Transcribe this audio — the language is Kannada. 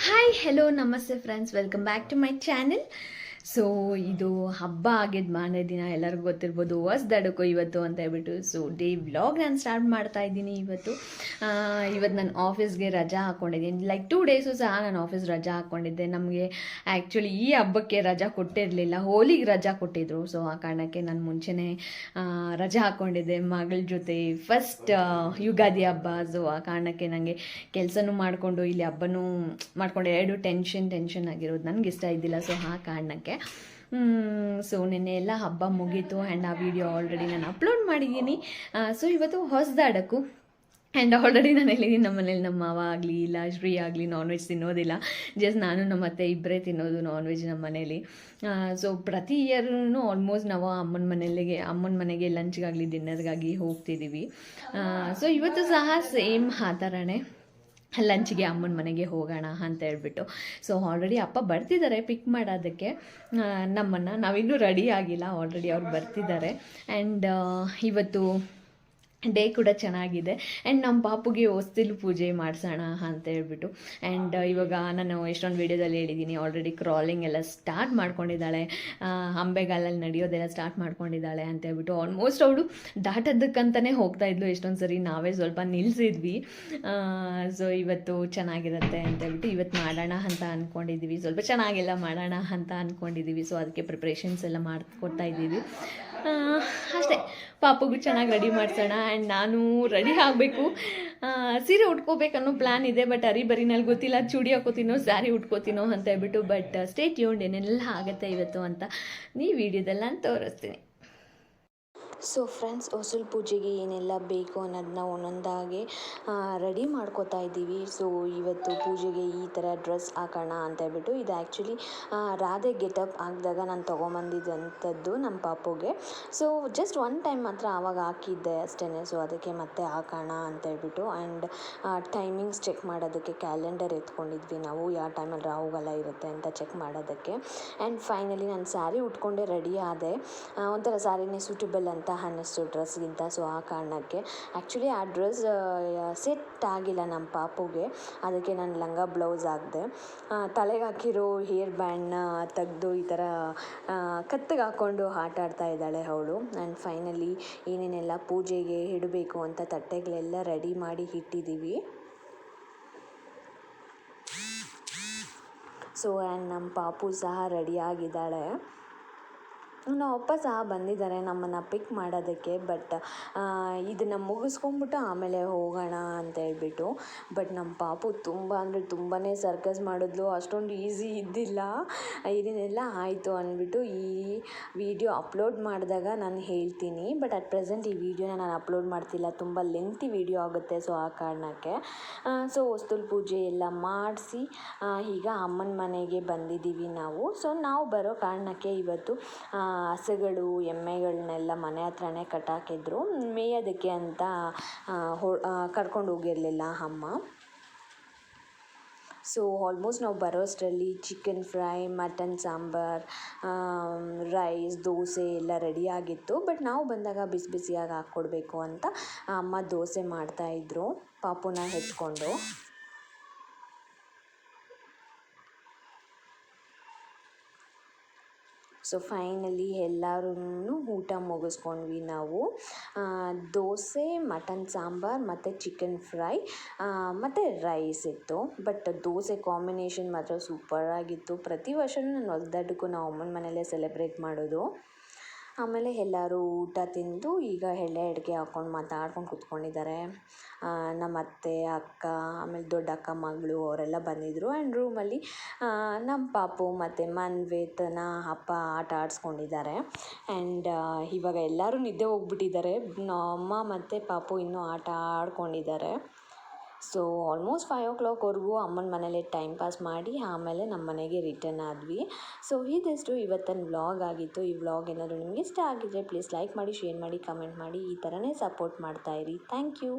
ಹಾಯ್ ಹೆಲೋ ನಮಸ್ತೆ friends, welcome back to my channel. So ಇದು ಹಬ್ಬ ಆಗಿದ್ದು ಮಾರನೇ ದಿನ, ಎಲ್ಲರಿಗೂ ಗೊತ್ತಿರ್ಬೋದು ಹೊಸ್ದಡಕ್ಕೋ ಇವತ್ತು ಅಂತ ಹೇಳ್ಬಿಟ್ಟು. ಸೊ ಡೇ ವ್ಲಾಗ್ ನಾನು ಸ್ಟಾರ್ಟ್ ಮಾಡ್ತಾ ಇದ್ದೀನಿ ಇವತ್ತು. ನಾನು ಆಫೀಸ್ಗೆ ರಜಾ ಹಾಕ್ಕೊಂಡಿದ್ದೀನಿ. ಲೈಕ್ 2 ಡೇಸು ಸಹ ನಾನು ಆಫೀಸ್ ರಜಾ ಹಾಕ್ಕೊಂಡಿದ್ದೆ. ನಮಗೆ ಆ್ಯಕ್ಚುಲಿ ಈ ಹಬ್ಬಕ್ಕೆ ರಜಾ ಕೊಟ್ಟಿರಲಿಲ್ಲ, ಹೋಲಿಗೆ ರಜಾ ಕೊಟ್ಟಿದ್ರು. ಸೊ ಆ ಕಾರಣಕ್ಕೆ ನಾನು ಮುಂಚೆನೇ ರಜಾ ಹಾಕ್ಕೊಂಡಿದ್ದೆ ಮಗಳ ಜೊತೆ. ಫಸ್ಟ್ ಯುಗಾದಿ ಹಬ್ಬ. ಸೊ ಆ ಕಾರಣಕ್ಕೆ ನನಗೆ ಕೆಲಸನೂ ಮಾಡಿಕೊಂಡು ಇಲ್ಲಿ ಹಬ್ಬನೂ ಮಾಡ್ಕೊಂಡು ಎರಡು ಟೆನ್ಷನ್ ಆಗಿರೋದು ನನಗೆ ಇಷ್ಟ ಇದ್ದಿಲ್ಲ. ಸೊ ಆ ಕಾರಣಕ್ಕೆ ಸೊ ನಿನ್ನೆ ಎಲ್ಲ ಹಬ್ಬ ಮುಗೀತು ಆ್ಯಂಡ್ ಆ ವಿಡಿಯೋ ಆಲ್ರೆಡಿ ನಾನು ಅಪ್ಲೋಡ್ ಮಾಡಿದ್ದೀನಿ. ಸೊ ಇವತ್ತು ಹೊಸದಾಡಕ್ಕೂ ಆ್ಯಂಡ್ ಆಲ್ರೆಡಿ ನಾನು ಹೇಳಿದ್ದೀನಿ, ನಮ್ಮ ಮನೇಲಿ ನಮ್ಮ ಮಾವ ಆಗಲಿ ಇಲ್ಲ ಶ್ರೀ ಆಗಲಿ ನಾನ್ ವೆಜ್ ತಿನ್ನೋದಿಲ್ಲ. ಜಸ್ಟ್ ನಾನು ನಮ್ಮ ಅತ್ತೆ ಇಬ್ಬರೇ ತಿನ್ನೋದು ನಾನ್ ವೆಜ್ ನಮ್ಮ ಮನೇಲಿ. ಸೊ ಪ್ರತಿ ಇಯರ್ನು ಆಲ್ಮೋಸ್ಟ್ ನಾವು ಅಮ್ಮನ ಮನೆಗೆ ಲಂಚ್ಗಾಗಲಿ ಡಿನ್ನರ್ಗಾಗಿ ಹೋಗ್ತಿದ್ದೀವಿ. ಸೊ ಇವತ್ತು ಸಹ ಸೇಮ್ ಆ ಥರನೇ ಲಂಚ್ಗೆ ಅಮ್ಮನ ಮನೆಗೆ ಹೋಗೋಣ ಅಂತ ಹೇಳ್ಬಿಟ್ಟು. ಸೊ ಆಲ್ರೆಡಿ ಅಪ್ಪ ಬರ್ತಿದ್ದಾರೆ ಪಿಕ್ ಮಾಡೋದಕ್ಕೆ ನಮ್ಮನ್ನು. ನಾವಿನ್ನೂ ರೆಡಿ ಆಗಿಲ್ಲ, ಆಲ್ರೆಡಿ ಅವ್ರು ಬರ್ತಿದ್ದಾರೆ. ಆ್ಯಂಡ್ ಇವತ್ತು ಡೇ ಕೂಡ ಚೆನ್ನಾಗಿದೆ. ಆ್ಯಂಡ್ ನಮ್ಮ ಪಾಪುಗೆ ಹೊಸ್ತಿಲು ಪೂಜೆ ಮಾಡಿಸೋಣ ಅಂತ ಹೇಳ್ಬಿಟ್ಟು. ಆ್ಯಂಡ್ ಇವಾಗ ನಾನು ಎಷ್ಟೊಂದು ವೀಡಿಯೋದಲ್ಲಿ ಹೇಳಿದ್ದೀನಿ, ಆಲ್ರೆಡಿ ಕ್ರಾಲಿಂಗ್ ಎಲ್ಲ ಸ್ಟಾರ್ಟ್ ಮಾಡ್ಕೊಂಡಿದ್ದಾಳೆ, ಅಂಬೆಗಾಲಲ್ಲಿ ನಡೆಯೋದೆಲ್ಲ ಸ್ಟಾರ್ಟ್ ಮಾಡ್ಕೊಂಡಿದ್ದಾಳೆ ಅಂತ ಹೇಳ್ಬಿಟ್ಟು. ಆಲ್ಮೋಸ್ಟ್ ಅವಳು ದಾಟೋದಕ್ಕಂತಲೇ ಹೋಗ್ತಾಯಿದ್ಲು. ಎಷ್ಟೊಂದು ಸರಿ ನಾವೇ ಸ್ವಲ್ಪ ನಿಲ್ಲಿಸಿದ್ವಿ. ಸೊ ಇವತ್ತು ಚೆನ್ನಾಗಿರುತ್ತೆ ಅಂತ ಹೇಳ್ಬಿಟ್ಟು ಇವತ್ತು ಮಾಡೋಣ ಅಂತ ಅಂದ್ಕೊಂಡಿದ್ದೀವಿ. ಸ್ವಲ್ಪ ಚೆನ್ನಾಗೆಲ್ಲ ಮಾಡೋಣ ಅಂತ ಅಂದ್ಕೊಂಡಿದ್ದೀವಿ. ಸೊ ಅದಕ್ಕೆ ಪ್ರಿಪ್ರೇಷನ್ಸ್ ಎಲ್ಲ ಮಾಡ್ಕೊಡ್ತಾ ಇದ್ದೀವಿ ಅಷ್ಟೇ. ಪಾಪಗೂ ಚೆನ್ನಾಗಿ ರೆಡಿ ಮಾಡಿಸೋಣ. ಆ್ಯಂಡ್ ನಾನು ರೆಡಿ ಆಗಬೇಕು, ಸೀರೆ ಉಟ್ಕೋಬೇಕನ್ನೋ ಪ್ಲ್ಯಾನ್ ಇದೆ. ಬಟ್ ಬರಿನಲ್ಲಿ ಗೊತ್ತಿಲ್ಲ ಚೂಡಿ ಹಾಕೋತೀನೋ ಸ್ಯಾರಿ ಉಟ್ಕೋತೀನೋ ಅಂತ ಹೇಳ್ಬಿಟ್ಟು. ಬಟ್ ಸ್ಟೇ ಟ್ಯೂನ್ಡ್, ಏನೆಲ್ಲ ಆಗುತ್ತೆ ಇವತ್ತು ಅಂತ ಈ ವಿಡಿಯೋದಲ್ಲಿ ನಾನು ತೋರಿಸ್ತೀನಿ. ಸೊ ಫ್ರೆಂಡ್ಸ್, ಹೊಸಲು ಪೂಜೆಗೆ ಏನೆಲ್ಲ ಬೇಕು ಅನ್ನೋದನ್ನ ಒಂದೊಂದಾಗಿ ರೆಡಿ ಮಾಡ್ಕೋತಾ ಇದ್ದೀವಿ. ಸೊ ಇವತ್ತು ಪೂಜೆಗೆ ಈ ಥರ ಡ್ರೆಸ್ ಹಾಕೋಣ ಅಂತ ಹೇಳ್ಬಿಟ್ಟು. ಇದು ಆ್ಯಕ್ಚುಲಿ ರಾಧೆ ಗೆಟಪ್ ಹಾಕಿದಾಗ ನಾನು ತೊಗೊಂಬಂದಿದ್ದಂಥದ್ದು ನಮ್ಮ ಪಾಪುಗೆ. ಸೊ ಜಸ್ಟ್ ಒನ್ ಟೈಮ್ ಮಾತ್ರ ಆವಾಗ ಹಾಕಿದ್ದೆ ಅಷ್ಟೇ. ಸೊ ಅದಕ್ಕೆ ಮತ್ತೆ ಹಾಕೋಣ ಅಂತ ಹೇಳ್ಬಿಟ್ಟು. ಆ್ಯಂಡ್ ಟೈಮಿಂಗ್ಸ್ ಚೆಕ್ ಮಾಡೋದಕ್ಕೆ ಕ್ಯಾಲೆಂಡರ್ ಎತ್ಕೊಂಡಿದ್ವಿ ನಾವು, ಯಾವ ಟೈಮಲ್ಲಿ ರಾಹುಗಾಲ ಇರುತ್ತೆ ಅಂತ ಚೆಕ್ ಮಾಡೋದಕ್ಕೆ. ಆ್ಯಂಡ್ ಫೈನಲಿ ನಾನು ಸ್ಯಾರಿ ಉಟ್ಕೊಂಡೆ ರೆಡಿ ಆದೆ. ಒಂಥರ ಸ್ಯಾರಿನೇ ಸೂಟಬಲ್ ಅಂತ ಅನ್ನಿಸ್ತು ಡ್ರೆಸ್ಗಿಂತ. ಸೊ ಆ ಕಾರಣಕ್ಕೆ ಆ್ಯಕ್ಚುಲಿ ಆ ಡ್ರೆಸ್ ಸೆಟ್ ಆಗಿಲ್ಲ ನಮ್ಮ ಪಾಪುಗೆ. ಅದಕ್ಕೆ ನಾನು ಲಂಗ ಬ್ಲೌಸ್ ಹಾಕಿದೆ. ತಲೆಗೆ ಹಾಕಿರೋ ಹೇರ್ ಬ್ಯಾಂಡ್ನ ತೆಗೆದು ಈ ಥರ ಕತ್ತಿಗೆ ಹಾಕ್ಕೊಂಡು ಆಟ ಆಡ್ತಾ ಇದ್ದಾಳೆ ಅವಳು. ಆ್ಯಂಡ್ ಫೈನಲಿ ಏನೇನೆಲ್ಲ ಪೂಜೆಗೆ ಇಡಬೇಕು ಅಂತ ತಟ್ಟೆಗಳೆಲ್ಲ ರೆಡಿ ಮಾಡಿ ಇಟ್ಟಿದ್ದೀವಿ. ಸೊ ಆ್ಯಂಡ್ ನಮ್ಮ ಪಾಪು ಸಹ ರೆಡಿಯಾಗಿದ್ದಾಳೆ. ನಮ್ಮ ಅಪ್ಪ ಸಹ ಬಂದಿದ್ದಾರೆ ನಮ್ಮನ್ನು ಪಿಕ್ ಮಾಡೋದಕ್ಕೆ. ಬಟ್ ಇದನ್ನು ಮುಗಿಸ್ಕೊಂಬಿಟ್ಟು ಆಮೇಲೆ ಹೋಗೋಣ ಅಂತ ಹೇಳ್ಬಿಟ್ಟು. ಬಟ್ ನಮ್ಮ ಪಾಪು ತುಂಬ ಅಂದರೆ ತುಂಬಾ ಸರ್ಕಸ್ ಮಾಡಿದ್ಲು. ಅಷ್ಟೊಂದು ಈಸಿ ಇದ್ದಿಲ್ಲ. ಏನೇನೆಲ್ಲ ಆಯಿತು ಅಂದ್ಬಿಟ್ಟು ಈ ವಿಡಿಯೋ ಅಪ್ಲೋಡ್ ಮಾಡಿದಾಗ ನಾನು ಹೇಳ್ತೀನಿ. ಬಟ್ ಅಟ್ ಪ್ರೆಸೆಂಟ್ ಈ ವಿಡಿಯೋನ ನಾನು ಅಪ್ಲೋಡ್ ಮಾಡ್ತಿಲ್ಲ, ತುಂಬ ಲೆಂತಿ ವಿಡಿಯೋ ಆಗುತ್ತೆ. ಸೊ ಆ ಕಾರಣಕ್ಕೆ ಸೊ ಹೊಸ್ತಿಲು ಪೂಜೆ ಎಲ್ಲ ಮಾಡಿಸಿ ಈಗ ಅಮ್ಮನ ಮನೆಗೆ ಬಂದಿದ್ದೀವಿ ನಾವು. ಸೊ ನಾವು ಬರೋ ಕಾರಣಕ್ಕೆ ಇವತ್ತು ಹಸುಗಳು ಎಮ್ಮೆಗಳನ್ನೆಲ್ಲ ಮನೆ ಹತ್ರನೇ ಕಟ್ಟಾಕಿದ್ರು, ಮೇಯೋದಕ್ಕೆ ಅಂತ ಕರ್ಕೊಂಡು ಹೋಗಿರಲಿಲ್ಲ ಅಮ್ಮ. ಸೊ ಆಲ್ಮೋಸ್ಟ್ ನಾವು ಬರೋಷ್ಟರಲ್ಲಿ chicken fry, mutton sambar, rice, dosa ಎಲ್ಲ ರೆಡಿಯಾಗಿತ್ತು. ಬಟ್ ನಾವು ಬಂದಾಗ ಬಿಸಿ ಬಿಸಿಯಾಗಿ ಹಾಕ್ಕೊಡ್ಬೇಕು ಅಂತ ಅಮ್ಮ ದೋಸೆ ಮಾಡ್ತಾಯಿದ್ರು ಪಾಪುನ ಎತ್ಕೊಂಡು. ಸೊ ಫೈನಲಿ ಎಲ್ಲರೂ ಊಟ ಮುಗಿಸ್ಕೊಂಡ್ವಿ ನಾವು. ದೋಸೆ, ಮಟನ್ ಸಾಂಬಾರ್ ಮತ್ತು ಚಿಕನ್ ಫ್ರೈ ಮತ್ತು ರೈಸ್ ಇತ್ತು. ಬಟ್ ದೋಸೆ ಕಾಂಬಿನೇಷನ್ ಮಾತ್ರ ಸೂಪರಾಗಿತ್ತು. ಪ್ರತಿ ವರ್ಷವೂ ನಾನು ಹೊಸ್ದಡ್ಡಕ್ಕೂ ನಾವು ಅಮ್ಮನ ಮನೆಯಲ್ಲೇ ಸೆಲೆಬ್ರೇಟ್ ಮಾಡೋದು. ಆಮೇಲೆ ಎಲ್ಲರೂ ಊಟ ತಿಂದು ಈಗ ಎಲೆ ಅಡಿಕೆ ಹಾಕ್ಕೊಂಡು ಮಾತಾಡ್ಕೊಂಡು ಕೂತ್ಕೊಂಡಿದ್ದಾರೆ. ನಮ್ಮ ಅತ್ತೆ, ಅಕ್ಕ, ಆಮೇಲೆ ದೊಡ್ಡ ಅಕ್ಕ ಮಗಳು ಅವರೆಲ್ಲ ಬಂದಿದ್ದರು. ಆ್ಯಂಡ್ ರೂಮಲ್ಲಿ ನಮ್ಮ ಪಾಪು ಮತ್ತು ಮನ್ವಿತ್ನ ಅಪ್ಪ ಆಟ ಆಡಿಸ್ಕೊಂಡಿದ್ದಾರೆ. ಆ್ಯಂಡ್ ಇವಾಗ ಎಲ್ಲರೂ ನಿದ್ದೆ ಹೋಗ್ಬಿಟ್ಟಿದ್ದಾರೆ. ಅಮ್ಮ ಮತ್ತು ಪಾಪು ಇನ್ನೂ ಆಟ ಆಡ್ಕೊಂಡಿದ್ದಾರೆ. ಸೊ ಆಲ್ಮೋಸ್ಟ್ 5 o'clockವರೆಗೂ ಅಮ್ಮನ ಮನೇಲೆ ಟೈಮ್ ಪಾಸ್ ಮಾಡಿ ಆಮೇಲೆ ನಮ್ಮ ಮನೆಗೆ ರಿಟರ್ನ್ ಆದ್ವಿ. ಸೊ ಇದಿಷ್ಟು ಇವತ್ತಿನ ವ್ಲಾಗ್ ಆಗಿತ್ತು. ಈ ವ್ಲಾಗ್ ಏನಾದರೂ ನಿಮಗೆ ಇಷ್ಟ ಆಗಿದ್ದರೆ ಪ್ಲೀಸ್ ಲೈಕ್ ಮಾಡಿ, ಶೇರ್ ಮಾಡಿ, ಕಮೆಂಟ್ ಮಾಡಿ. ಈ ಥರನೇ ಸಪೋರ್ಟ್ ಮಾಡ್ತಾಯಿರಿ. Thank you.